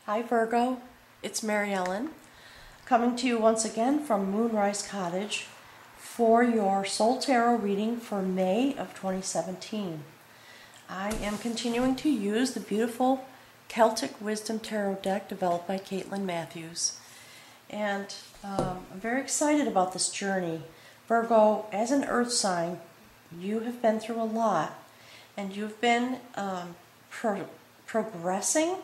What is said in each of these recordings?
Hi Virgo, it's Mary Ellen coming to you once again from Moonrise Cottage for your Soul Tarot reading for May of 2017. I am continuing to use the beautiful Celtic Wisdom Tarot deck developed by Caitlin Matthews. And I'm very excited about this journey. Virgo, as an earth sign, you have been through a lot and you've been progressing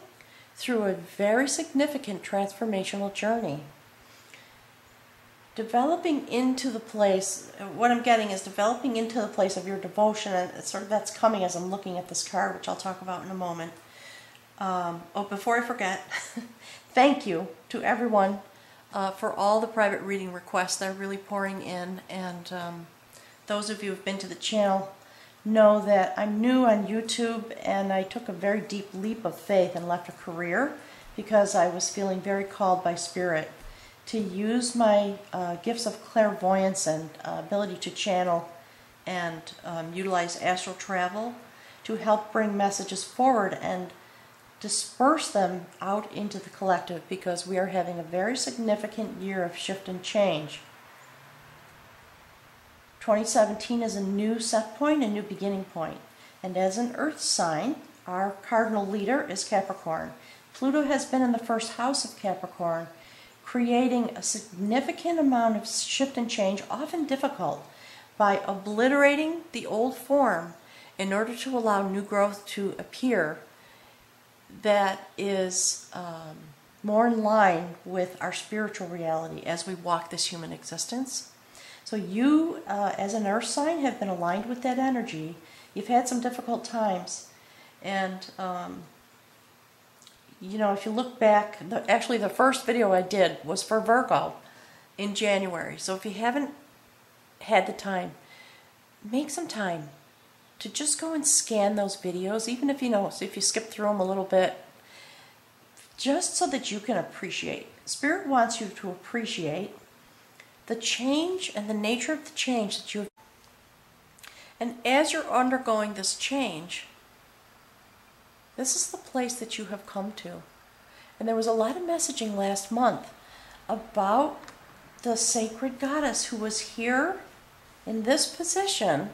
through a very significant transformational journey. Developing into the place, what I'm getting is developing into the place of your devotion, and it's sort of that's coming as I'm looking at this card, which I'll talk about in a moment. Before I forget, thank you to everyone for all the private reading requests that are really pouring in, and those of you who've been to the channel know that I'm new on YouTube, and I took a very deep leap of faith and left a career because I was feeling very called by Spirit to use my gifts of clairvoyance and ability to channel and utilize astral travel to help bring messages forward and disperse them out into the collective, because we are having a very significant year of shift and change. 2017 is a new set point, a new beginning point. And as an earth sign, our cardinal leader is Capricorn. Pluto has been in the first house of Capricorn, creating a significant amount of shift and change, often difficult, by obliterating the old form in order to allow new growth to appear that is more in line with our spiritual reality as we walk this human existence. So you, as an earth sign, have been aligned with that energy. You've had some difficult times. And, you know, if you look back, actually the first video I did was for Virgo in January. So if you haven't had the time, make some time to just go and scan those videos, even if if you skip through them a little bit, just so that you can appreciate. Spirit wants you to appreciate the change and the nature of the change that you have. And as you're undergoing this change, this is the place that you have come to. And there was a lot of messaging last month about the sacred goddess who was here in this position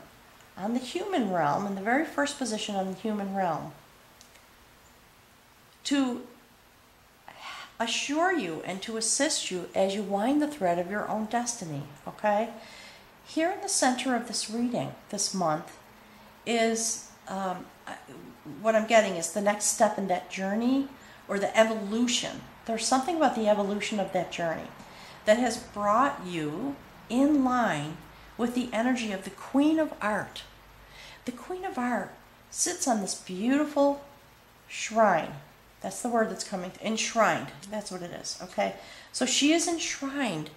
on the human realm, in the very first position on the human realm, to assure you and to assist you as you wind the thread of your own destiny, okay? Here in the center of this reading this month is, what I'm getting is the next step in that journey, or the evolution. There's something about the evolution of that journey that has brought you in line with the energy of the Queen of Art. The Queen of Art sits on this beautiful shrine. That's the word that's coming. Enshrined. That's what it is. Okay? So she is enshrined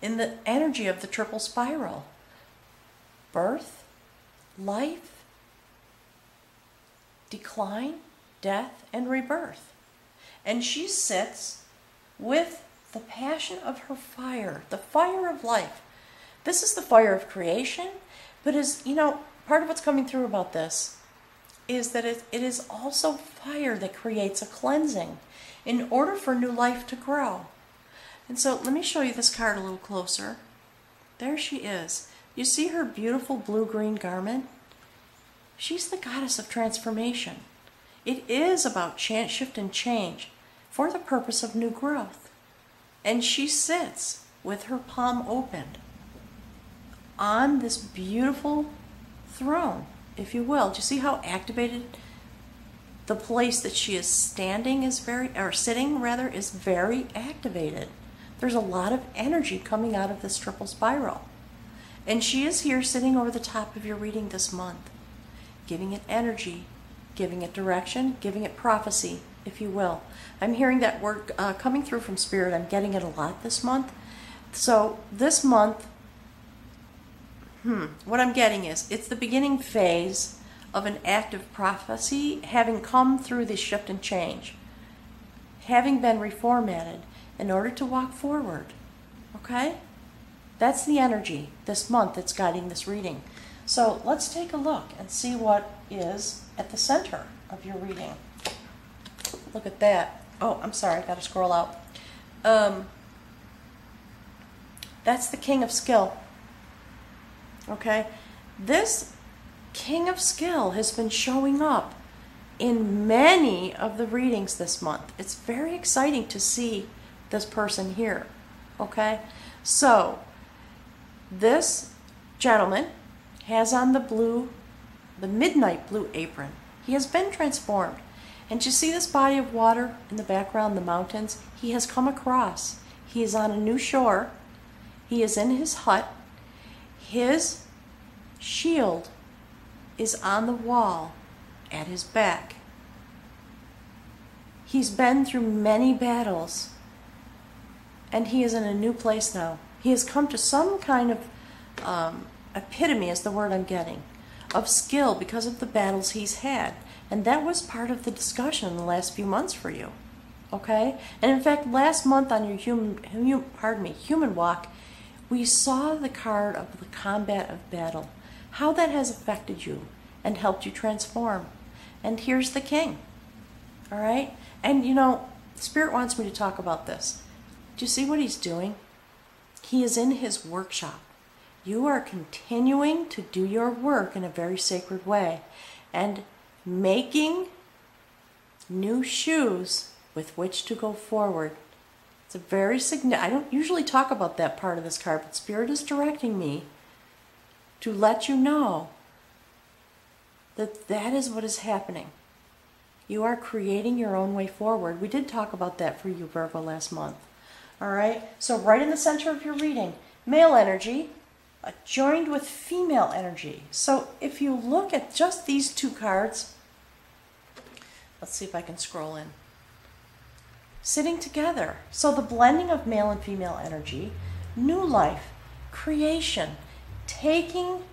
in the energy of the triple spiral. Birth, life, decline, death, and rebirth. And she sits with the passion of her fire, the fire of life. This is the fire of creation, but part of what's coming through about this is that it is also fire that creates a cleansing in order for new life to grow. And so let me show you this card a little closer. There she is. You see her beautiful blue-green garment? She's the goddess of transformation. It is about shift and change for the purpose of new growth. And she sits with her palm opened on this beautiful throne, if you will. Do you see how activated the place that she is sitting is very activated? There's a lot of energy coming out of this triple spiral. And she is here sitting over the top of your reading this month, giving it energy, giving it direction, giving it prophecy, if you will. I'm hearing that word coming through from Spirit. I'm getting it a lot this month. So this month, what I'm getting is it's the beginning phase of an active prophecy, having come through this shift and change, having been reformatted in order to walk forward. Okay? That's the energy this month that's guiding this reading. So let's take a look and see what is at the center of your reading. Look at that. Oh, I'm sorry, I gotta scroll out. That's the King of Skill. Okay? This King of Skill has been showing up in many of the readings this month. It's very exciting to see this person here. Okay? So, this gentleman has on the midnight blue apron. He has been transformed. And you see this body of water in the background, the mountains? He has come across. He is on a new shore. He is in his hut. His shield is on the wall at his back. He's been through many battles, and he is in a new place now. He has come to some kind of epitome, is the word I'm getting, of skill because of the battles he's had. And that was part of the discussion in the last few months for you. Okay? And in fact, last month on your human walk, we saw the card of the combat of battle, how that has affected you and helped you transform. And here's the king. All right? And you know, Spirit wants me to talk about this. Do you see what he's doing? He is in his workshop. You are continuing to do your work in a very sacred way and making new shoes with which to go forward. It's a very significant. I don't usually talk about that part of this card, but Spirit is directing me to let you know that that is what is happening. You are creating your own way forward. We did talk about that for you, Virgo, last month. All right? So right in the center of your reading, male energy joined with female energy. So if you look at just these two cards, let's see if I can scroll in. Sitting together. So the blending of male and female energy, new life, creation, taking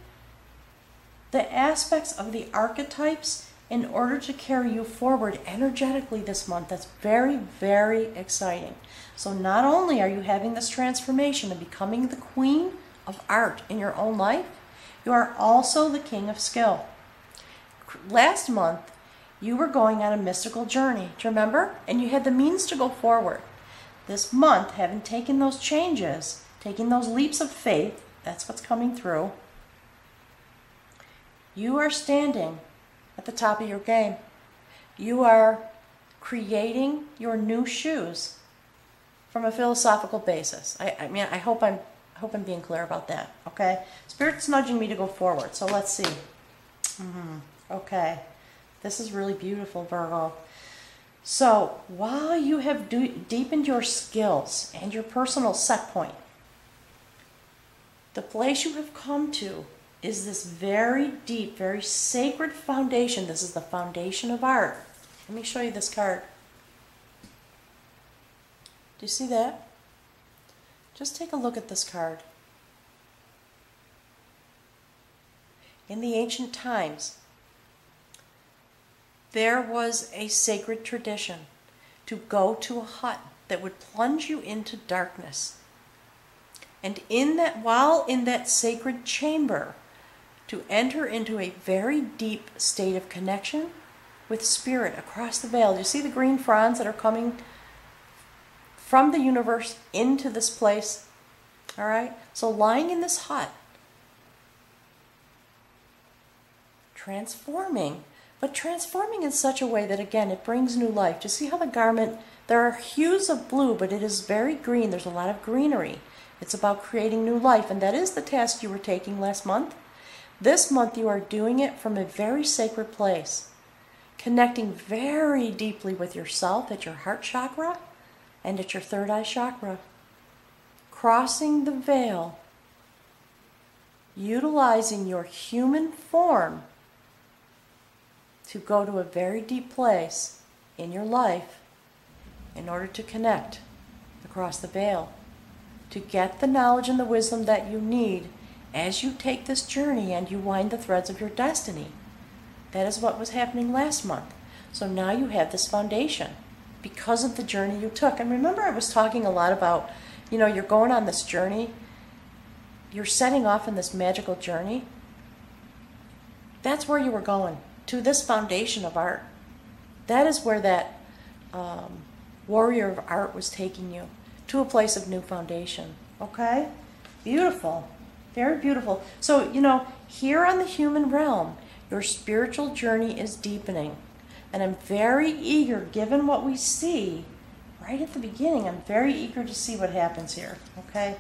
the aspects of the archetypes in order to carry you forward energetically this month. That's very, very exciting. So not only are you having this transformation and becoming the queen of art in your own life, you are also the king of skill. Last month, you were going on a mystical journey, do you remember? And you had the means to go forward. This month, having taken those changes, taking those leaps of faith, that's what's coming through, you are standing at the top of your game. You are creating your new shoes from a philosophical basis. I mean, I hope I'm being clear about that, okay? Spirit's nudging me to go forward, so let's see. Okay. This is really beautiful, Virgo. So, while you have deepened your skills and your personal set point, the place you have come to is this very deep, very sacred foundation. This is the foundation of art. Let me show you this card. Do you see that? Just take a look at this card. In the ancient times, there was a sacred tradition to go to a hut that would plunge you into darkness. And while in that sacred chamber, to enter into a very deep state of connection with spirit across the veil. Do you see the green fronds that are coming from the universe into this place? All right? So lying in this hut, transforming, but transforming in such a way that, again, it brings new life. Do you see how the garment, there are hues of blue, but it is very green. There's a lot of greenery. It's about creating new life, and that is the task you were taking last month. This month you are doing it from a very sacred place, connecting very deeply with yourself at your heart chakra and at your third eye chakra, crossing the veil, utilizing your human form to go to a very deep place in your life in order to connect across the veil, to get the knowledge and the wisdom that you need as you take this journey and you wind the threads of your destiny. That is what was happening last month. So now you have this foundation because of the journey you took. And remember, I was talking a lot about, you know, you're going on this journey, you're setting off in this magical journey. That's where you were going, to this foundation of art. That is where that warrior of art was taking you to a place of new foundation. Okay? Beautiful. Very beautiful. So, here on the human realm, your spiritual journey is deepening. And I'm very eager, given what we see right at the beginning, I'm very eager to see what happens here. Okay?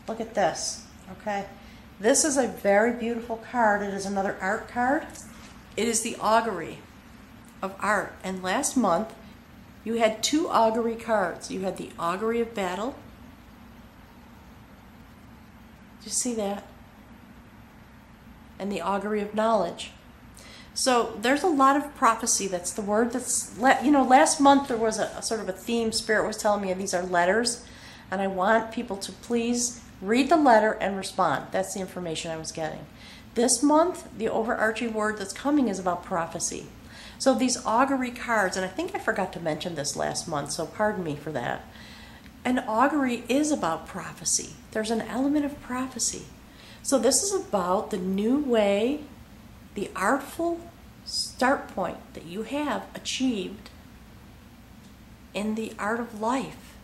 Look at this. Okay? This is a very beautiful card. It is another art card. It is the augury of art. And last month, you had 2 augury cards. You had the augury of battle. Did you see that? And the augury of knowledge. So there's a lot of prophecy. That's the word that's, last month there was a sort of a theme. Spirit was telling me these are letters. And I want people to please read the letter and respond. That's the information I was getting. This month, the overarching word that's coming is about prophecy. So these augury cards, and I think I forgot to mention this last month, so pardon me for that. An augury is about prophecy. There's an element of prophecy. So this is about the new way, the artful start point that you have achieved in the art of life.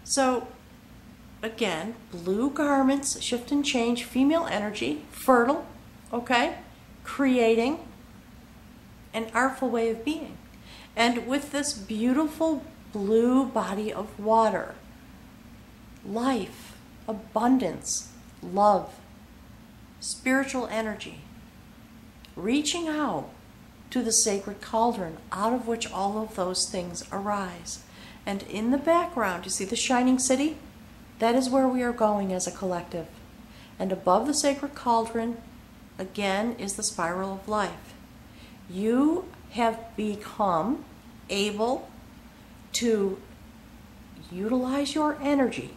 So again, blue garments, shift and change, female energy, fertile, okay, creating an artful way of being. And with this beautiful blue body of water, life, abundance, love, spiritual energy, reaching out to the sacred cauldron out of which all of those things arise. And in the background, you see the shining city? That is where we are going as a collective. And above the sacred cauldron, again, is the spiral of life. You have become able to utilize your energy.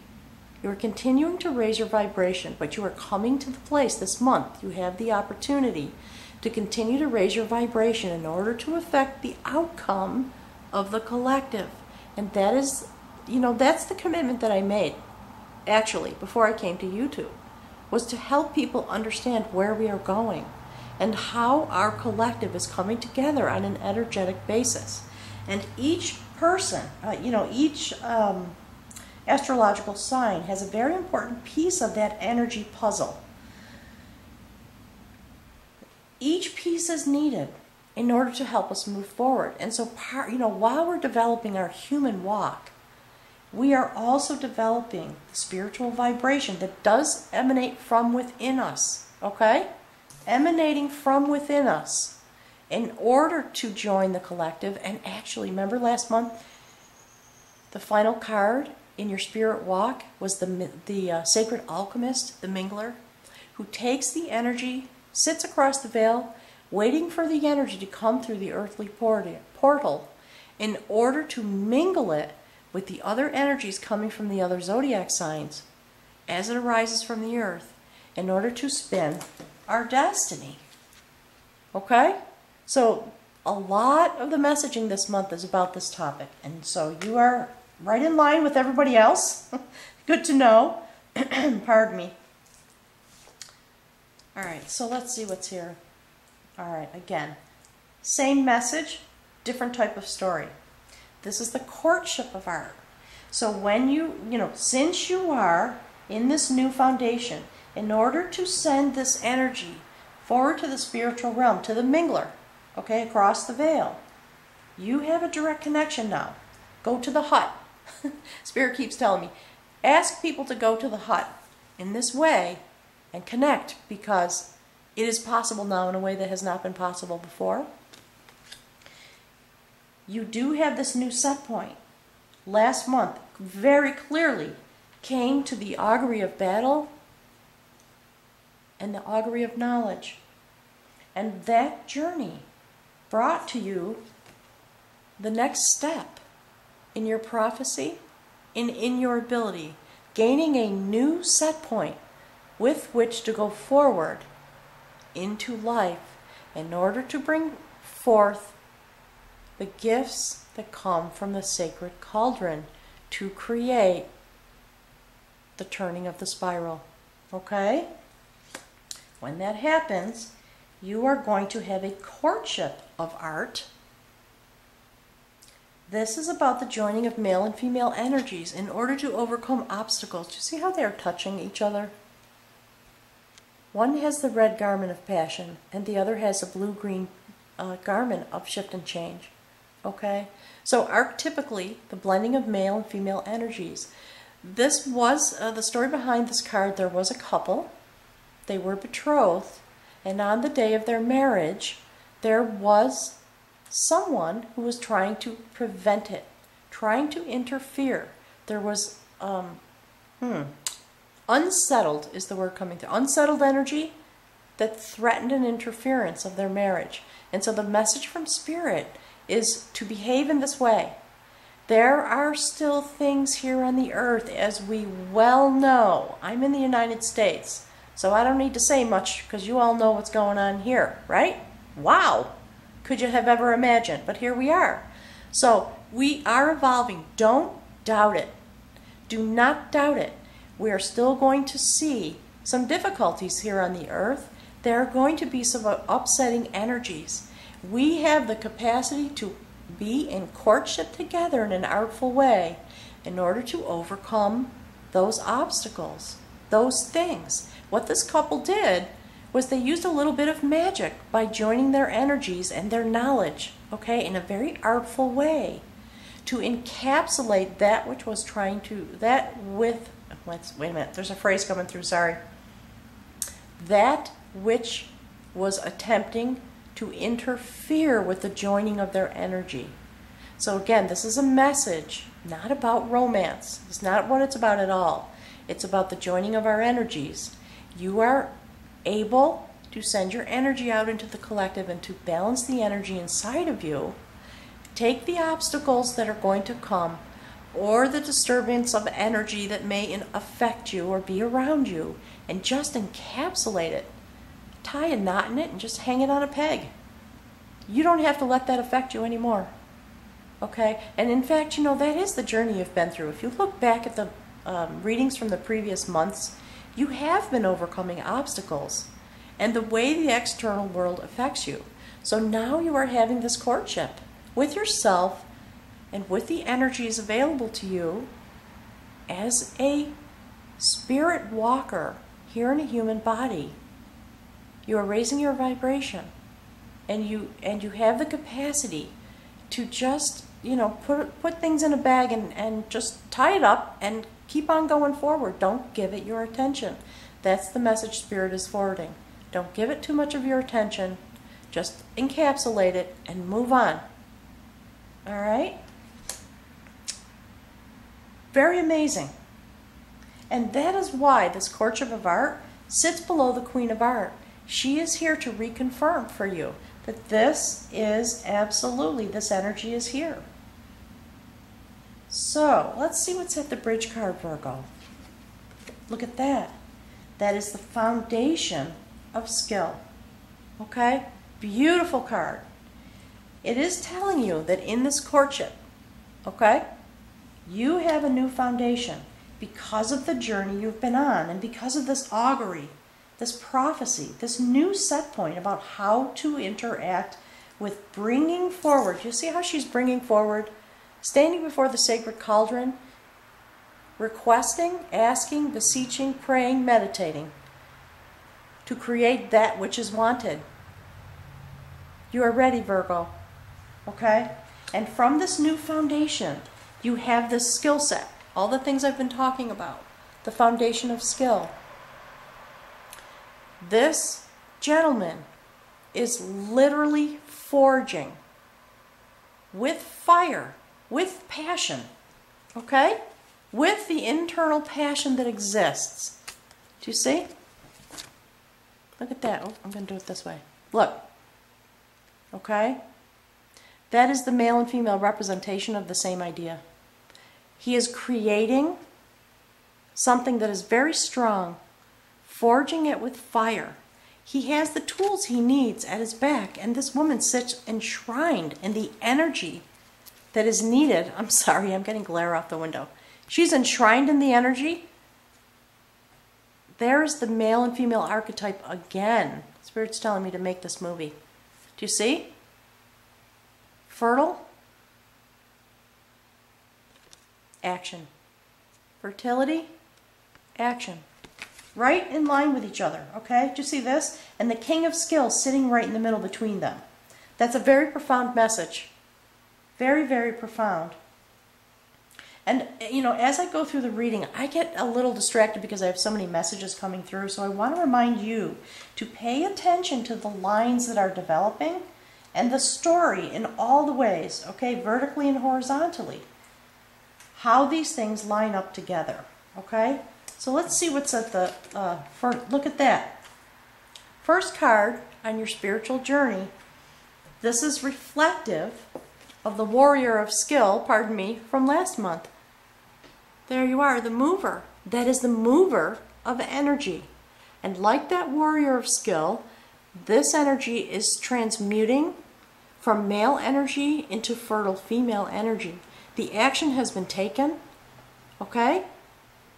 You are continuing to raise your vibration, but you are coming to the place this month. You have the opportunity to continue to raise your vibration in order to affect the outcome of the collective. And that is, that's the commitment that I made, actually, before I came to YouTube, was to help people understand where we are going and how our collective is coming together on an energetic basis. And each person, each astrological sign has a very important piece of that energy puzzle. Each piece is needed in order to help us move forward. And so, while we're developing our human walk, we are also developing spiritual vibration that does emanate from within us, okay? Emanating from within us in order to join the collective. And actually, remember last month, the final card in your spirit walk was the sacred alchemist, the mingler, who takes the energy, sits across the veil, waiting for the energy to come through the earthly portal in order to mingle it with the other energies coming from the other zodiac signs as it arises from the earth in order to spin our destiny. Okay? So a lot of the messaging this month is about this topic. And so you are right in line with everybody else. Good to know. Pardon me. All right, so let's see what's here. All right, again, same message, different type of story. This is the courtship of art. So when since you are in this new foundation, in order to send this energy forward to the spiritual realm, to the mingler, okay, across the veil, you have a direct connection now. Go to the hut. Spirit keeps telling me, ask people to go to the hut in this way and connect, because it is possible now in a way that has not been possible before. You do have this new set point. Last month, very clearly, came to the augury of battle and the augury of knowledge. And that journey brought to you the next step in your prophecy, in your ability, gaining a new set point with which to go forward into life in order to bring forth the gifts that come from the sacred cauldron to create the turning of the spiral. Okay? When that happens, you are going to have a courtship of art This is about the joining of male and female energies in order to overcome obstacles. Do you see how they are touching each other? One has the red garment of passion, and the other has a blue-green garment of shift and change. Okay? So archetypically, the blending of male and female energies. This was the story behind this card. There was a couple. They were betrothed, and on the day of their marriage, there was someone who was trying to prevent it, trying to interfere. There was unsettled is the word coming through. Unsettled energy that threatened an interference of their marriage. And so the message from Spirit is to behave in this way. There are still things here on the earth, as we well know. I'm in the United States, so I don't need to say much because you all know what's going on here, right? Wow! Could you have ever imagined? But here we are. So we are evolving. Don't doubt it. Do not doubt it. We are still going to see some difficulties here on the earth. There are going to be some upsetting energies. We have the capacity to be in courtship together in an artful way in order to overcome those obstacles, those things. What this couple did was they used a little bit of magic by joining their energies and their knowledge, okay, in a very artful way to encapsulate that which was trying to, wait a minute, there's a phrase coming through, sorry. That which was attempting to interfere with the joining of their energy. So again, this is a message, not about romance. It's not what it's about at all. It's about the joining of our energies. You are able to send your energy out into the collective and to balance the energy inside of you. Take the obstacles that are going to come or the disturbance of energy that may affect you or be around you and just encapsulate it. Tie a knot in it and just hang it on a peg. You don't have to let that affect you anymore. Okay? And in fact, you know, that is the journey you've been through. If you look back at the readings from the previous months, you have been overcoming obstacles and the way the external world affects you. So now you are having this courtship with yourself and with the energies available to you as a spirit walker here in a human body. You are raising your vibration, and you have the capacity to just, you know, put things in a bag and just tie it up and keep on going forward. Don't give it your attention. That's the message Spirit is forwarding. Don't give it too much of your attention. Just encapsulate it and move on. All right? Very amazing. And that is why this courtship of art sits below the Queen of Art. She is here to reconfirm for you that this is absolutely, this energy is here. So, let's see what's at the bridge card, Virgo. Look at that. That is the foundation of skill. Okay? Beautiful card. It is telling you that in this courtship, okay, you have a new foundation because of the journey you've been on and because of this augury, this prophecy, this new set point about how to interact with bringing forward. You see how she's bringing forward? Standing before the sacred cauldron, requesting, asking, beseeching, praying, meditating to create that which is wanted. You are ready, Virgo. Okay? And from this new foundation, you have this skill set. All the things I've been talking about. The foundation of skill. This gentleman is literally forging with fire, with passion, okay? With the internal passion that exists. Do you see? Look at that. Oh, I'm going to do it this way. Look. Okay? That is the male and female representation of the same idea. He is creating something that is very strong, forging it with fire. He has the tools he needs at his back, and this woman sits enshrined in the energy that is needed. I'm sorry, I'm getting glare off the window. She's enshrined in the energy. There's the male and female archetype again. Spirit's telling me to make this movie. Do you see? Fertile, action. Fertility, action. Right in line with each other, okay? Do you see this? And the King of Skills sitting right in the middle between them. That's a very profound message. Very, very profound. And, you know, as I go through the reading, I get a little distracted because I have so many messages coming through. So I want to remind you to pay attention to the lines that are developing and the story in all the ways, okay, vertically and horizontally. How these things line up together, okay? So let's see what's at the, look at that. First card on your spiritual journey. This is reflective of the warrior of skill, pardon me, from last month. There you are, the mover. That is the mover of energy. And like that warrior of skill, this energy is transmuting from male energy into fertile female energy. The action has been taken, okay?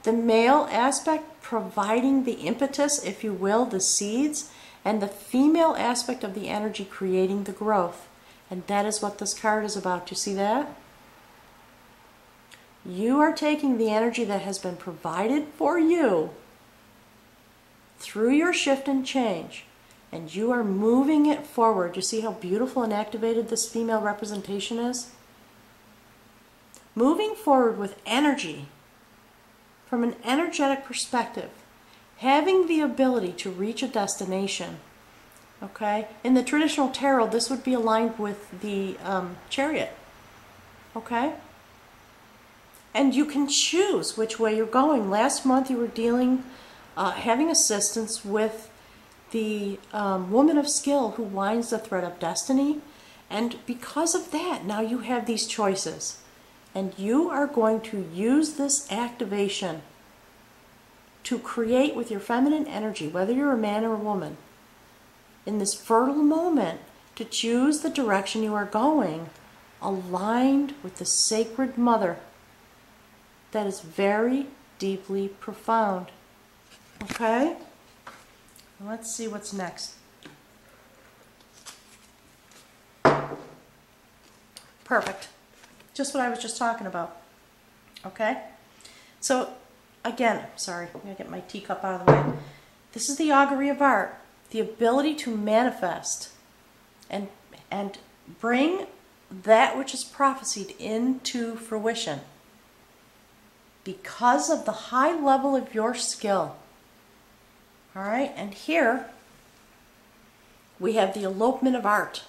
The male aspect providing the impetus, if you will, the seeds, and the female aspect of the energy creating the growth. And that is what this card is about. Do you see that? You are taking the energy that has been provided for you through your shift and change, and you are moving it forward. You see how beautiful and activated this female representation is? Moving forward with energy from an energetic perspective, having the ability to reach a destination. Okay? In the traditional tarot, this would be aligned with the chariot. Okay? And you can choose which way you're going. Last month you were dealing, having assistance with the woman of skill who winds the thread of destiny. And because of that, now you have these choices. And you are going to use this activation to create with your feminine energy, whether you're a man or a woman, in this fertile moment, to choose the direction you are going, aligned with the sacred mother. That is very deeply profound. Okay? Let's see what's next. Perfect. Just what I was just talking about. Okay? So, again, sorry, I'm going to get my teacup out of the way. This is the augury of art. The ability to manifest and bring that which is prophesied into fruition because of the high level of your skill. All right? And here we have the elopement of art.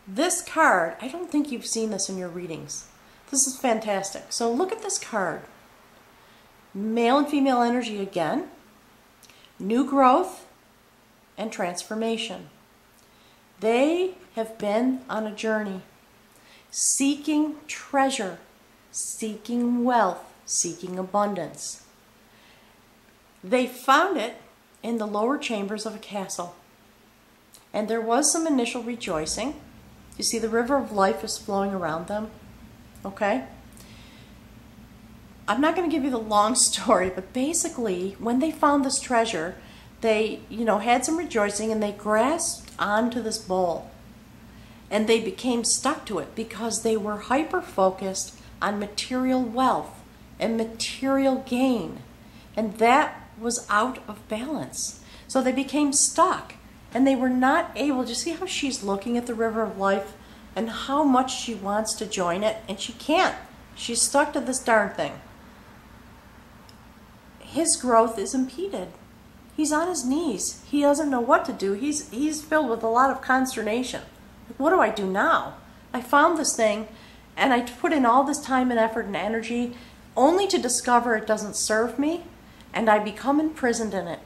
This card, I don't think you've seen this in your readings. This is fantastic. So look at this card. Male and female energy again. New growth and transformation. They have been on a journey, seeking treasure, seeking wealth, seeking abundance. They found it in the lower chambers of a castle. And there was some initial rejoicing. You see the river of life is flowing around them. Okay? I'm not going to give you the long story, but basically, when they found this treasure, they, had some rejoicing and they grasped onto this bowl. And they became stuck to it because they were hyper-focused on material wealth and material gain. And that was out of balance. So they became stuck. And they were not able, do you see how she's looking at the river of life and how much she wants to join it? And she can't. She's stuck to this darn thing. His growth is impeded. He's on his knees. He doesn't know what to do. He's filled with a lot of consternation. Like, what do I do now? I found this thing and I put in all this time and effort and energy only to discover it doesn't serve me, and I become imprisoned in it.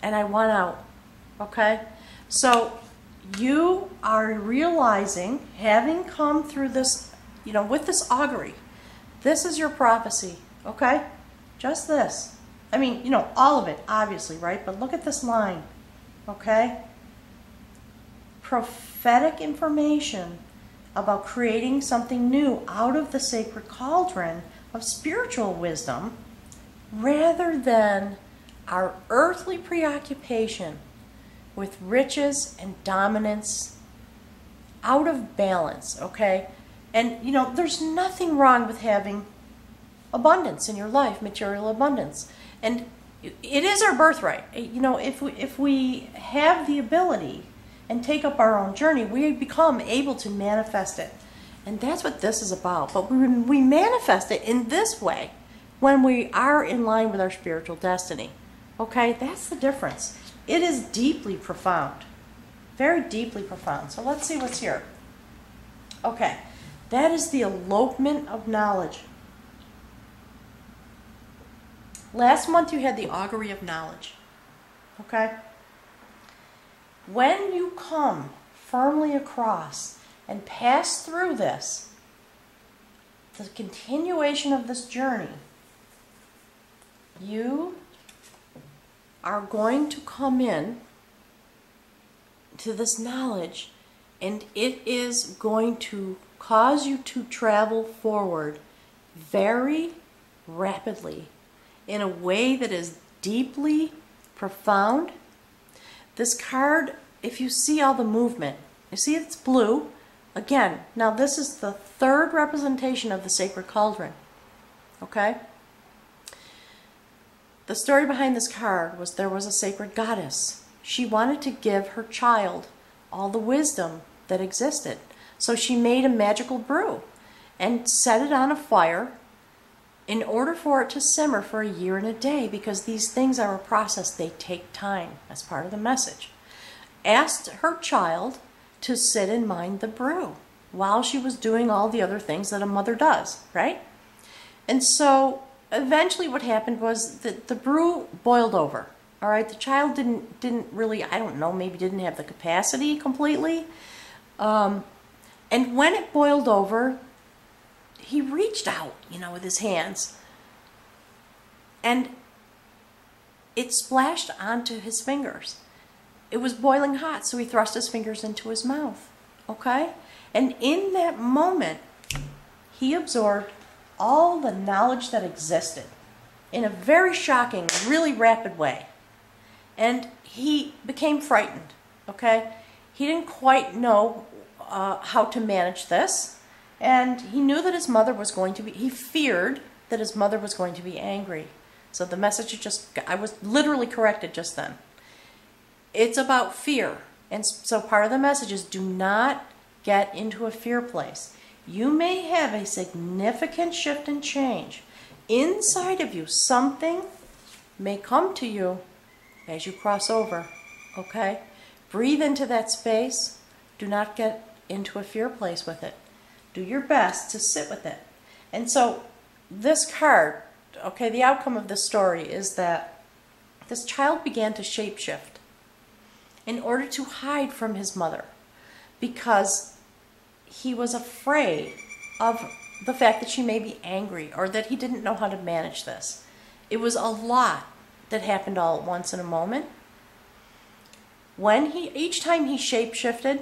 And I want out. Okay? So you are realizing, having come through this, with this augury, this is your prophecy. Okay? Just this. I mean, all of it, obviously, right? But look at this line. Okay? Prophetic information about creating something new out of the sacred cauldron of spiritual wisdom, rather than our earthly preoccupation with riches and dominance out of balance, okay? And, you know, there's nothing wrong with having abundance in your life, material abundance. And it is our birthright. You know, if we have the ability and take up our own journey, we become able to manifest it. And that's what this is about. But when we manifest it in this way, when we are in line with our spiritual destiny, okay, that's the difference. It is deeply profound, very deeply profound. So let's see what's here. Okay, that is the elopement of knowledge. Last month you had the augury of knowledge, okay? When you come firmly across and pass through this, the continuation of this journey, you are going to come in to this knowledge, and it is going to cause you to travel forward very rapidly in a way that is deeply profound. This card, if you see all the movement, you see it's blue. Again, now this is the third representation of the sacred cauldron. Okay? The story behind this card was there was a sacred goddess. She wanted to give her child all the wisdom that existed. So she made a magical brew and set it on a fire in order for it to simmer for a year and a day, because these things are a process. They take time. As part of the message. Asked her child to sit and mind the brew while she was doing all the other things that a mother does, right? And so eventually what happened was that the brew boiled over. All right, the child didn't really, I don't know, maybe didn't have the capacity completely. And when it boiled over, he reached out, you know, with his hands, and it splashed onto his fingers. It was boiling hot, so he thrust his fingers into his mouth, okay? And in that moment, he absorbed all the knowledge that existed in a very shocking, really rapid way. And he became frightened, okay? He didn't quite know how to manage this. And he knew that his mother was going to be, he feared that his mother was going to be angry. So the message I was literally corrected just then. It's about fear. And so part of the message is do not get into a fear place. You may have a significant shift and change. Inside of you, something may come to you as you cross over, okay? Breathe into that space. Do not get into a fear place with it. Do your best to sit with it. And so this card, okay, the outcome of this story is that this child began to shapeshift in order to hide from his mother because he was afraid of the fact that she may be angry or that he didn't know how to manage this. It was a lot that happened all at once in a moment. Each time he shapeshifted,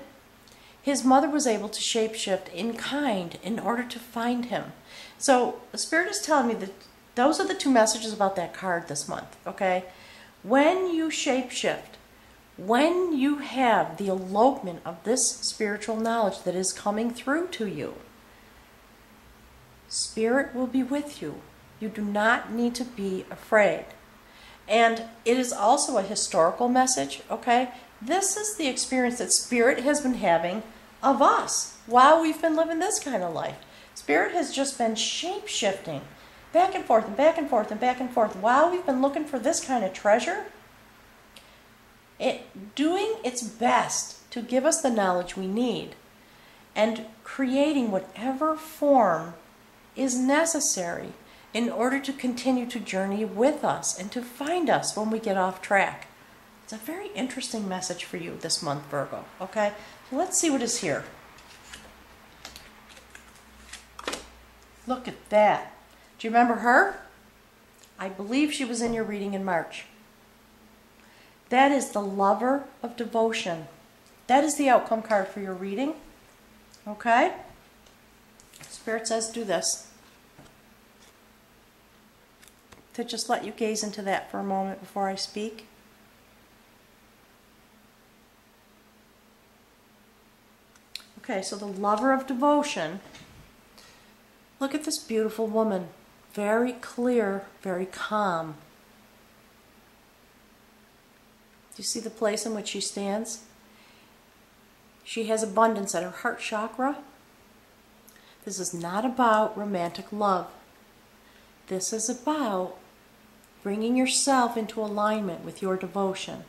his mother was able to shapeshift in kind in order to find him. So the Spirit is telling me that those are the two messages about that card this month, okay? When you shapeshift, when you have the elopement of this spiritual knowledge that is coming through to you, Spirit will be with you. You do not need to be afraid. And it is also a historical message, okay? This is the experience that Spirit has been having of us while we've been living this kind of life. Spirit has just been shape-shifting back and forth and back and forth and back and forth while we've been looking for this kind of treasure. Doing its best to give us the knowledge we need and creating whatever form is necessary in order to continue to journey with us and to find us when we get off track. It's a very interesting message for you this month, Virgo, okay? So let's see what is here. Look at that. Do you remember her? I believe she was in your reading in March. That is the Lover of Devotion. That is the outcome card for your reading, okay? Spirit says do this. To just let you gaze into that for a moment before I speak. Okay, so the Lover of Devotion Look at this beautiful woman. Very clear, very calm. Do you see the place in which she stands? She has abundance at her heart chakra. This is not about romantic love. This is about bringing yourself into alignment with your devotion.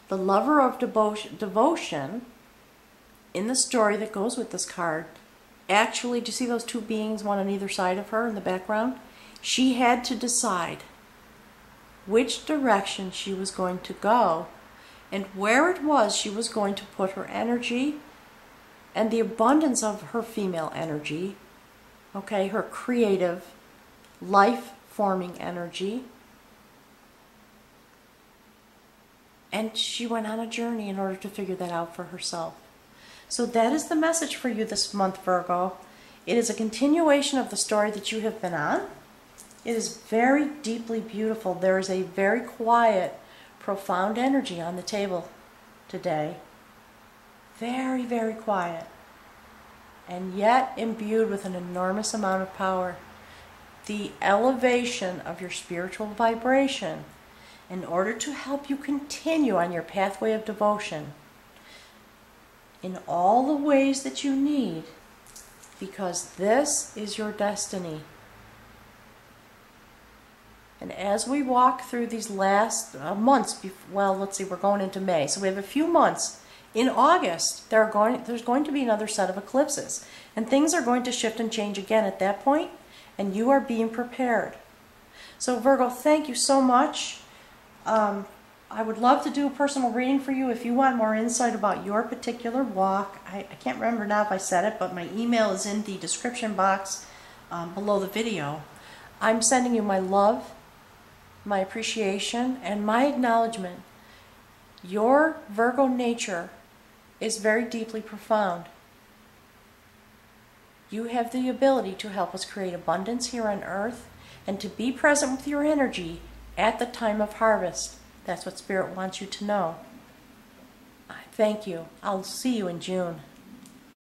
The lover of devotion, in the story that goes with this card, actually, do you see those two beings, one on either side of her in the background? She had to decide which direction she was going to go and where it was she was going to put her energy and the abundance of her female energy, okay, her creative, life-forming energy. And she went on a journey in order to figure that out for herself. So that is the message for you this month, Virgo. It is a continuation of the story that you have been on. It is very deeply beautiful. There is a very quiet, profound energy on the table today. Very, very quiet. And yet imbued with an enormous amount of power. The elevation of your spiritual vibration in order to help you continue on your pathway of devotion in all the ways that you need, because this is your destiny. And as we walk through these last months, well, let's see, we're going into May, so we have a few months. In August, there's going to be another set of eclipses, and things are going to shift and change again at that point, and you are being prepared. So Virgo, thank you so much. I would love to do a personal reading for you if you want more insight about your particular walk. I can't remember now if I said it, but my email is in the description box below the video. I'm sending you my love, my appreciation, and my acknowledgement. Your Virgo nature is very deeply profound. You have the ability to help us create abundance here on earth and to be present with your energy at the time of harvest. That's what Spirit wants you to know. Thank you. I'll see you in June.